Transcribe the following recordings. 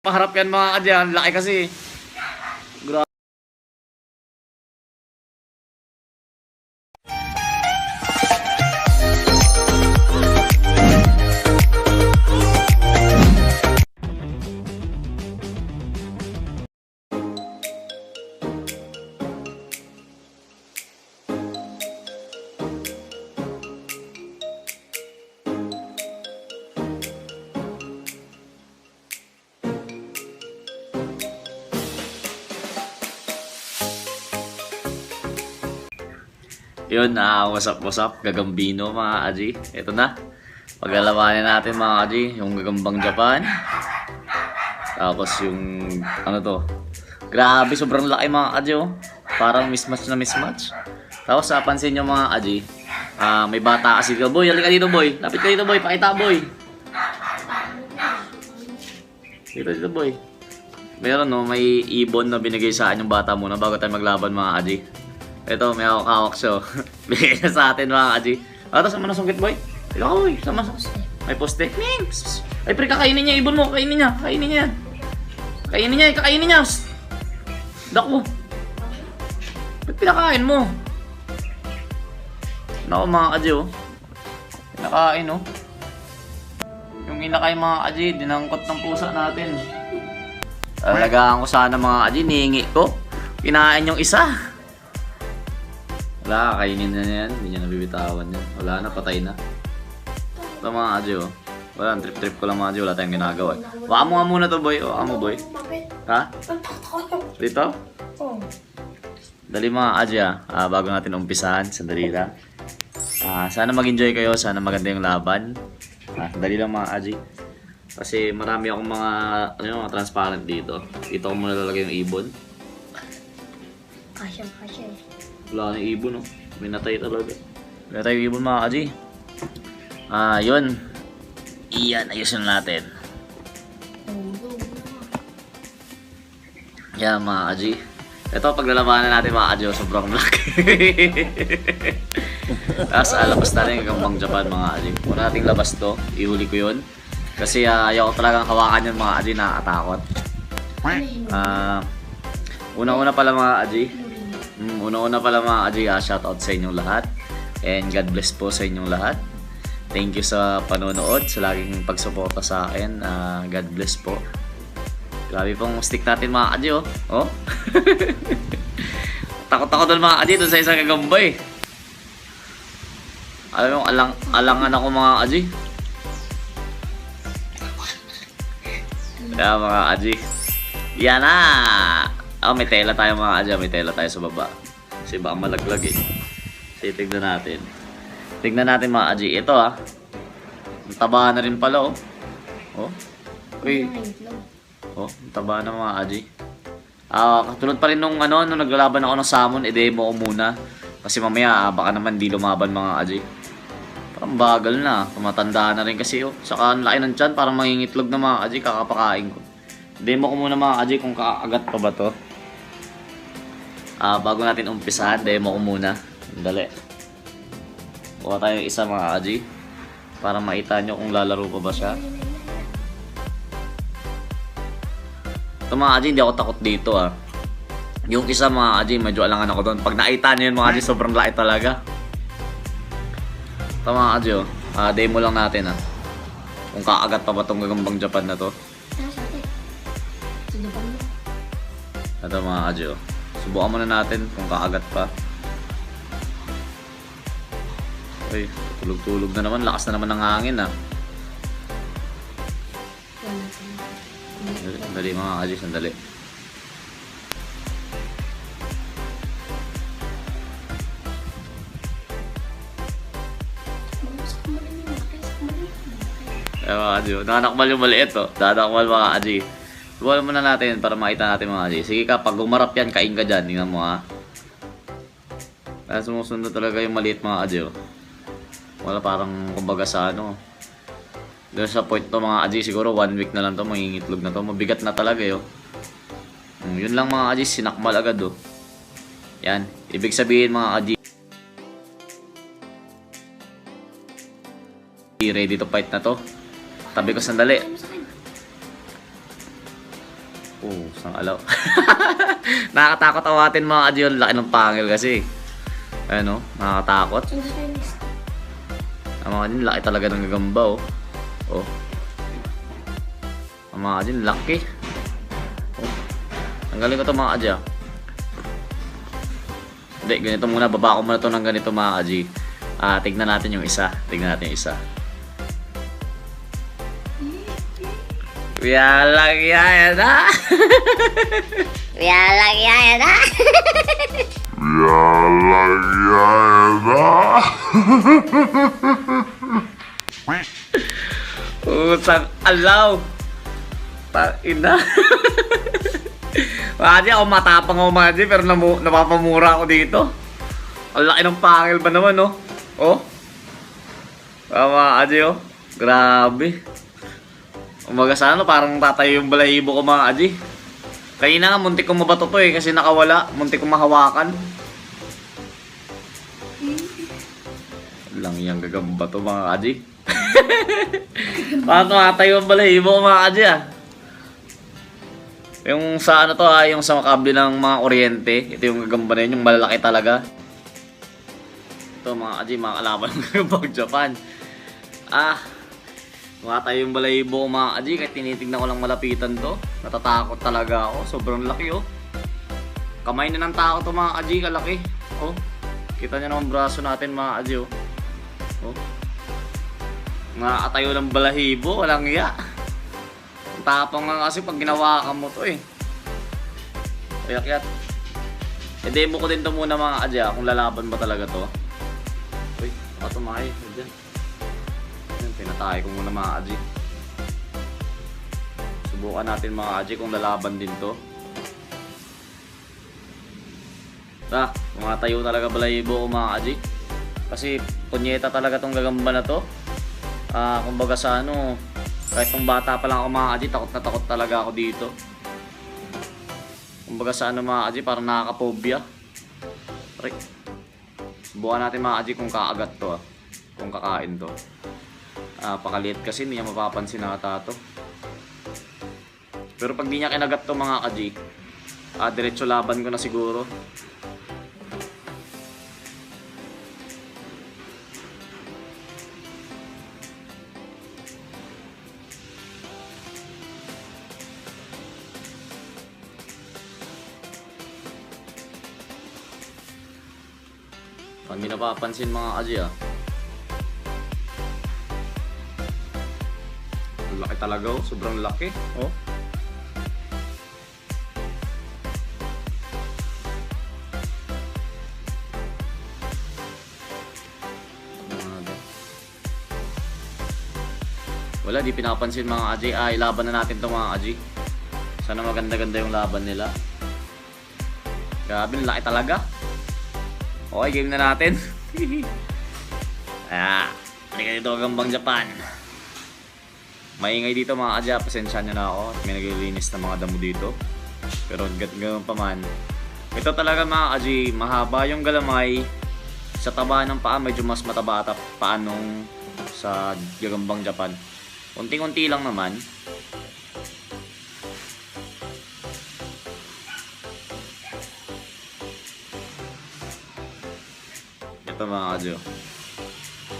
Paharap yan mga kadyan, laki kasi. Grabe. Yun, what's up, Gagambino mga kaji. Ito na, paglalabanin natin mga kaji, yung Gagambang Japan. Tapos yung, ano to, grabe, sobrang laki mga kaji oh. Parang mismatch na mismatch. Tapos pansin nyo mga kaji, may bata kasi dito. Boy, halika dito boy, lapit ka dito boy, pakita boy. Dito boy. Meron no, may ibon na binigay sa akin yung bata muna bago tayo maglaban mga kaji. Ito, may hawak siya. Bigay na sa atin mga kaji. Tapos sama na sungkit boy. Ito ka boy, sama sa may poste. Ay pre, kakainin niya, ibon mo, kakainin niya. Kakainin niya. Kakainin niya. Dako. Ba't pinakain mo? Naku mga kaji oh. Pinakain oh. Yung inakay mga kaji, dinangkot ng pusa natin. Talagaan ko sana mga kaji, nihingi ko. Kinain yung isa. Wala, kainin na yan. Hindi niya nabibitawan yan. Wala na, patay na. Ito mga adyo. Wala, trip-trip ko lang mga adyo. Wala tayong ginagawa. Waka mo nga muna to boy. Waka mo boy. Ha? Dito? Dali mga adyo bago natin umpisahan. Sandali lang. Sana mag-enjoy kayo. Sana maganda yung laban. Sandali lang mga adyo. Kasi marami akong mga transparent dito. Dito ko muna lalagay yung ibon. Kasya. Wala na yung ibon, no? May natay talaga. May natay yung ibon, mga kaji. Yun. Iyan, ayusin natin. Yan, mga kaji. Ito, paglalabanan natin, mga kaji, sobrang laki. Tapos, labas na rin Gagambang Japan, mga kaji. Muna nating labas to. Ihuli ko yun. Kasi, ayaw ko talagang hawakan yun, mga kaji, nakakatakot. Una-una pala, mga kaji. Una-una pala mga kaji, shoutout sa inyong lahat. And God bless po sa inyong lahat. Thank you sa panonood, sa laging pagsuporta sa akin. God bless po. Grabe pong stick natin mga kaji oh. Takot ako doon mga kaji, doon sa isang Gagambay. Alam mo, alangan ako mga kaji. Kaya mga kaji. Yan na! May tela tayo mga kaji, may tela tayo sa baba. Kasi baka malaglag eh. Kasi tignan natin. Tignan natin mga kaji. Ito ang taba na rin pala oh. Uy. Ang taba na mga kaji. Katulad pa rin nung nung naglalaban ako ng salmon, i-demo ko muna. Kasi mamaya baka naman di lumaban mga kaji. Parang bagal na. Tumatanda na rin kasi oh. Saka ang laki ng tiyan, parang mangingitlog na mga kaji, kakapakain ko. Demo ko muna mga kaji kung kaagat pa ba to. Bago natin umpisahan, demo ko muna. Dali. Kuha tayo isa mga kaji. Para makita nyo kung lalaro pa ba siya. Ito mga kaji, hindi ako takot dito Yung isa mga kaji, medyo alangan ako doon. Pag nakita nyo yun mga kaji, sobrang laki talaga. Ito mga kaji demo lang natin kung kaagat pa ba itong Gagambang Japan na to. Ito mga kaji subukan muna natin kung kaagat pa. Uy, tulog-tulog na naman. Lakas na naman ng hangin Sandali mga kaji, sandali. Mga kaji, nanakmal yung maliit Nanakmal mga kaji. Subukan muna natin para makita natin mga kaji. Sige ka, pag umarap yan, kain ka dyan. Tingnan mo Kaya sumusunod talaga yung maliit mga kaji Wala parang kumbaga sa doon sa point to mga kaji, siguro 1 week na lang to, mangingitlog na to. Mabigat na talaga yun lang mga kaji, sinakmal agad Yan, ibig sabihin mga kaji, ready to fight na to. Tabi ko sandali. Oh, sang alaw. Nakakatakot awatin mga Aji. Yung laki ng pangil kasi. Ayan o, nakakatakot. Ang mga Aji, laki talaga ng gagamba oh. Oh. Ang mga Aji, laki. Oh. Ang galing ko ito mga Aji ah. Hindi, ganito muna. Baba ko muna ito ng ganito mga Aji. Tignan natin yung isa. Tignan natin yung isa. Yalang yaya na! Yalang yaya na! Yalang yaya na! Usang alaw! Taina! Madi ako matapang ako Madi pero napapamura ako dito. Ang laki ng pangil ba naman oh? Oh? Madi oh? Grabe! Umaga sana parang tatayo yung balahibo ko mga Aji. Kanina nga muntik kong mabato to eh kasi nakawala. Muntik kong mahawakan. Lang yung gagamba to mga Aji. Parang tumatayo yung balahibo ko mga Aji ah. Yung sa ano to ah, yung sa makabli ng mga kuryente. Ito yung gagamba na yun, yung malalaki talaga. Ito mga Aji, mga kalaban ng gagambang Japan. Matayo yung balahibo ko mga Aji, kahit tinitignan ko lang malapitan to. Natatakot talaga ako, sobrang laki oh. Kamay na ng tao to mga Aji, kalaki. Oh, kita nyo naman braso natin mga Aji oh. Oh. Nakatayo ng balahibo, walang iya. Ang tapang nga kasi pag ginawa ka mo to eh. Kaya demo ko din to muna mga Aji kung lalaban ba talaga to. Uy, baka tumahay, dyan. Pinatay ko muna mga Aji. Subukan natin mga Aji kung lalaban din to. Mga tayo talaga balahibo ko mga Aji. Kasi punyeta talaga tong gagamba na to. Kumbaga sa ano, kahit tong bata pa lang ako mga Aji, takot na takot talaga ako dito. Kumbaga sa ano mga Aji, parang nakaka-phobia. Subukan natin mga Aji kung kaagat to kung kakain to. Pakaliit kasi hindi niya mapapansin na ata to. Pero pag di niya kinagat to mga Aji, diretso laban ko na siguro. Pag di napapansin mga Aji laki talaga oh, sobrang laki oh. Wala, di pinapansin mga Aji. Ilaban na natin to mga Aji. Sana maganda-ganda yung laban nila. Grabe, laki talaga. Okay, game na natin. Halika dito gagambang Japan. Maingay dito mga Aji, pasensya nyo na ako. May naglilinis na mga damo dito. Pero ganoon pa man. Ito talaga mga Aji, mahaba yung galamay. Sa taba ng paa, medyo mas mataba at paa nung sa gagambang Japan. Unti-unti lang naman. Ito mga Aji.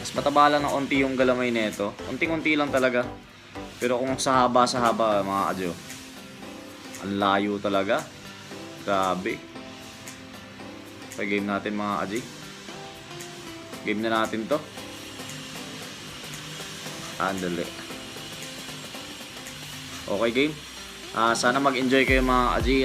Mas mataba lang ng unti yung galamay nito. Unti-unti lang talaga. Pero kung sa haba mga Aji, ang layo talaga. Grabe. Sa game natin mga Aji. Game na natin to. Andali. Okay game. Sana mag-enjoy kayo mga Aji.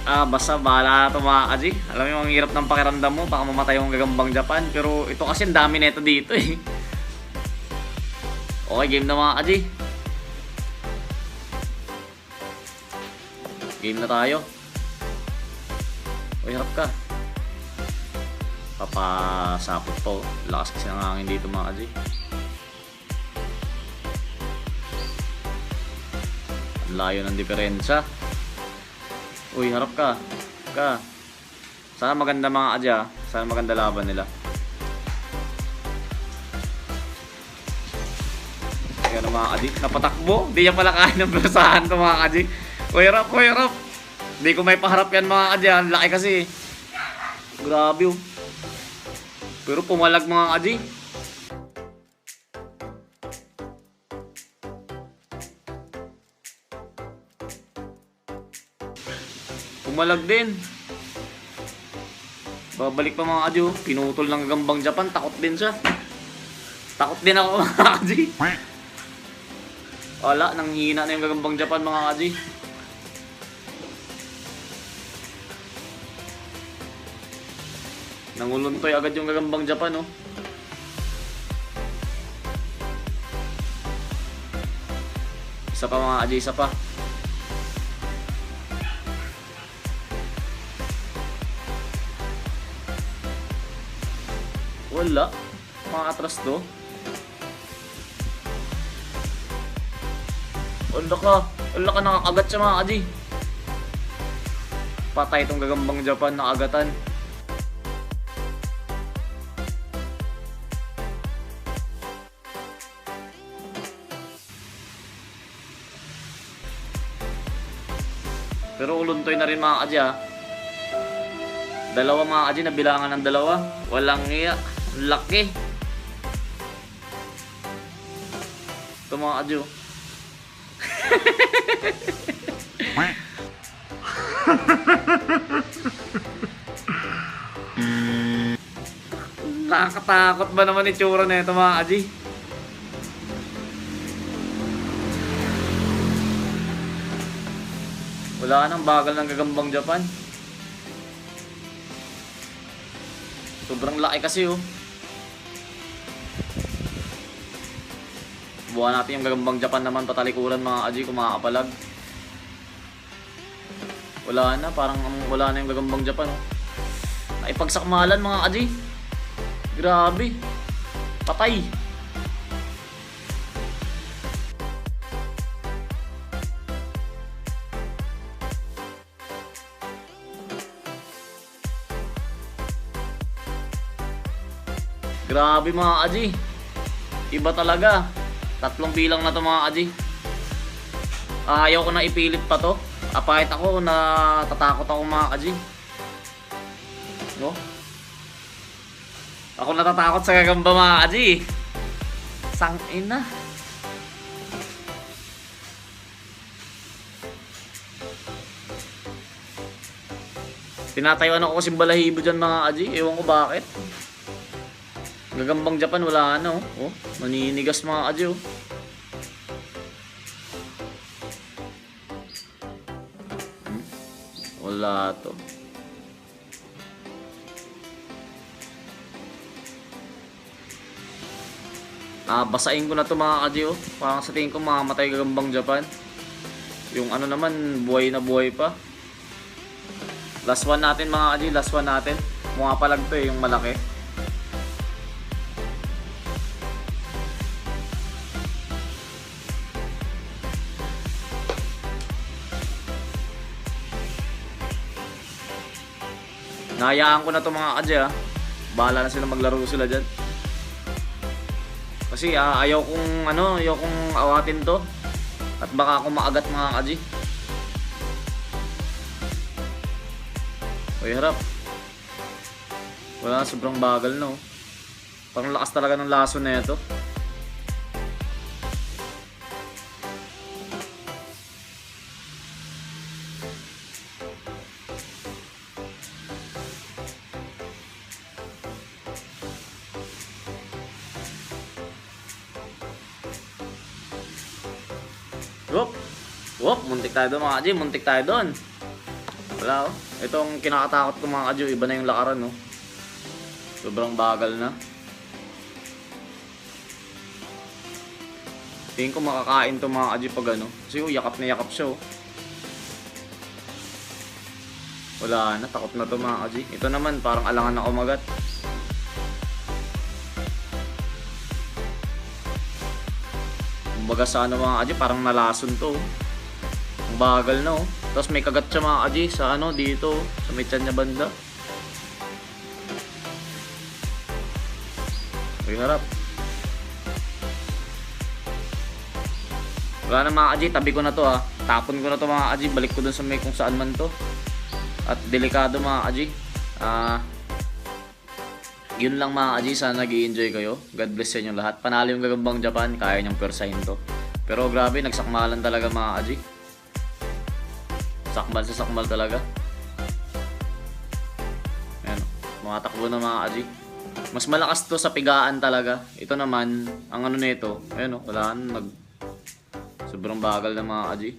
Basta bahala na ito mga Aji. Alam mo ang hirap ng pakiramdam mo. Baka mamatay yung gagambang Japan. Pero ito kasi ang dami nito dito eh. Okay, game na mga Aji. Game na tayo. Uy, harap ka. Papasapot po. Lakas kasi ng hangin dito mga Aji. Ang layo ng diferensya. Uy, harap ka. Sana maganda mga Aji Sana maganda laban nila. Kaya naman mga kaji. Napatakbo. Di niya pala kaya ng blusahan to mga kaji. Kuya Rap. Di ko may paharap yan mga kaji. Ang laki kasi. Grabe oh. Pero pumalag mga kaji. Pumalag din. Babalik pa mga kaji oh. Pinutol ng gagambang Japan. Takot din siya. Takot din ako mga kaji. Wala, nang hina na yung gagambang Japan mga kaji. Nanguluntoy agad yung gagambang Japan oh. Isa pa mga kaji, isa pa. Wala. Mga atras to. Wala ka nakakagat siya mga kaji. Patay itong gagambang Japan, nakagatan. Pero uluntoy na rin mga kaji ha. Dalawa mga kaji, nabilangan ng dalawa. Walang iya. Laki. Ito mga kaji oh. Nakakatakot ba naman itsura na ito mga kaji? Wala nang bagal ng gagambang Japan. Sobrang laki kasi oh. Buwan natin yung gagambang Japan naman patalikuran mga kaji kung makakapalag. Wala na, parang wala na yung gagambang Japan oh. Naipagsakmalan mga kaji. Grabe. Patay. Grabe mga kaji. Iba talaga. 3 bilang na to mga kaji. Ayaw ko na ipilit pa to. Apahit ako na tatakot ako mga kaji. No? Ako natatakot sa gagamba mga kaji. Sangina. Tinatayuan ako kasing balahibo dyan mga kaji. Ewan ko bakit. Gagambang Japan wala na oh. Oh, maninigas mga kaji oh. Wala to. Basain ko na to mga kaji oh. Parang sa tingin ko mamamatay gagambang Japan. Yung ano naman buhay na buhay pa. Last one natin mga kaji, last one natin. Mukha palag to eh, yung malaki. Nahayaan ko na to mga kaji ha. Bahala na sila, maglaro sila dyan. Kasi ayaw kong awatin to. At baka ako maagat mga kaji. Uy, harap. Wala, sobrang bagal no. Parang lakas talaga ng laso na ito. Wop, muntik tayo doon mga kaji, muntik tayo doon. Wala oh. Itong kinakatakot ko mga kaji, iba na yung lakaran no. Sobrang bagal na. Tingin ko makakain to mga kaji pag ano. Kasi oh, yakap na yakap siya oh. Wala na, takot na to mga kaji. Ito naman parang alangan na kumagat. Kumbaga sa ano mga kaji, parang nalason to oh. Ang bagal na oh. Tapos may kagat siya mga kaji sa ano dito, sa may tiyan niya banda. Uy, harap. Wala na mga kaji, tabi ko na to ha. Tapon ko na to mga kaji, balik ko dun sa may kung saan man to. At delikado mga kaji. Yun lang mga kaji, sana nag-i-enjoy kayo. God bless sa inyo lahat. Panalo yung Gagambang Japan, kaya niyang persahin to. Pero grabe, nagsakmalan talaga mga kaji. Sakmal sa sakmal talaga. Ayan, mga takbo na mga kaji. Mas malakas to sa pigaan talaga. Ito naman, ang ano nito, ayan o, wala na, sobrang bagal na mga kaji.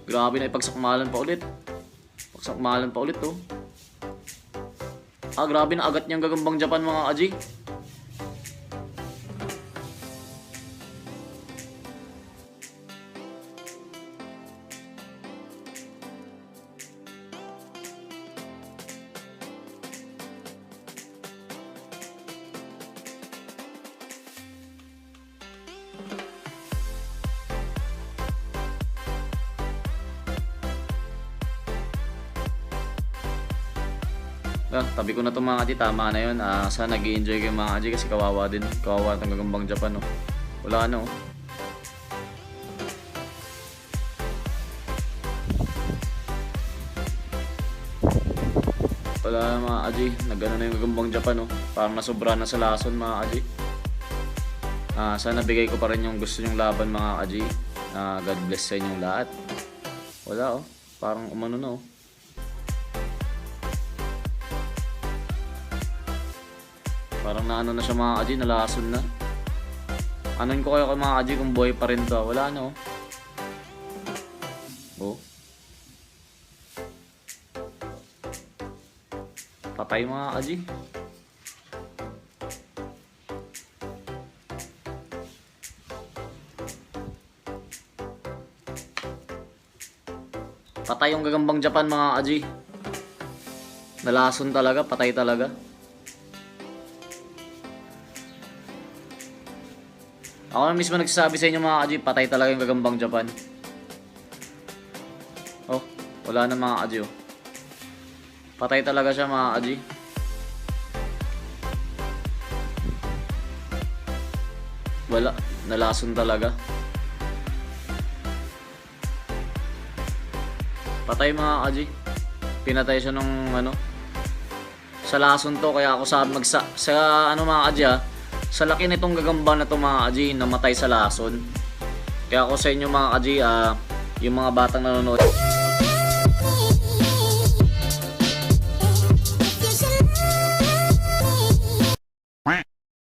Grabe na ipagsakmalan pa ulit. Pagsakmalan pa ulit to. Grabe na agat niyang Gagambang Japan mga kaji. Tabi ko na to mga kaji, tama na yun. Sana nag-i-enjoy kayo mga kaji kasi kawawa din. Kawawa itong Gagambang Japan, no? Wala na, oh. Wala na mga kaji, nag-ano na yung Gagambang Japan, no? Parang nasobra na sa lason mga kaji. Sana bigay ko pa rin yung gusto nyong laban mga kaji. God bless sa inyong lahat. Wala, oh. Parang umano na, oh. Parang naano na siya mga kaji, nalason na. Anuin ko kayo kay mga kaji kung buhay pa rin to. Wala na, oh. Oh. Patay mga kaji. Patay yung Gagambang Japan mga kaji. Nalason talaga, patay talaga. Ako na mismo nagsasabi sa inyo mga kaji, patay talaga yung Gagambang Japan. Oh, wala na mga kaji, oh. Patay talaga siya mga kaji. Wala, nalason talaga. Patay mga kaji. Pinatay siya nung ano. Sa lason to, kaya ako sa ano mga kaji sa laki nitong Gagamba na to mga kaji, namatay sa lason. Kaya ako sa inyo mga kaji, yung mga batang nanonood,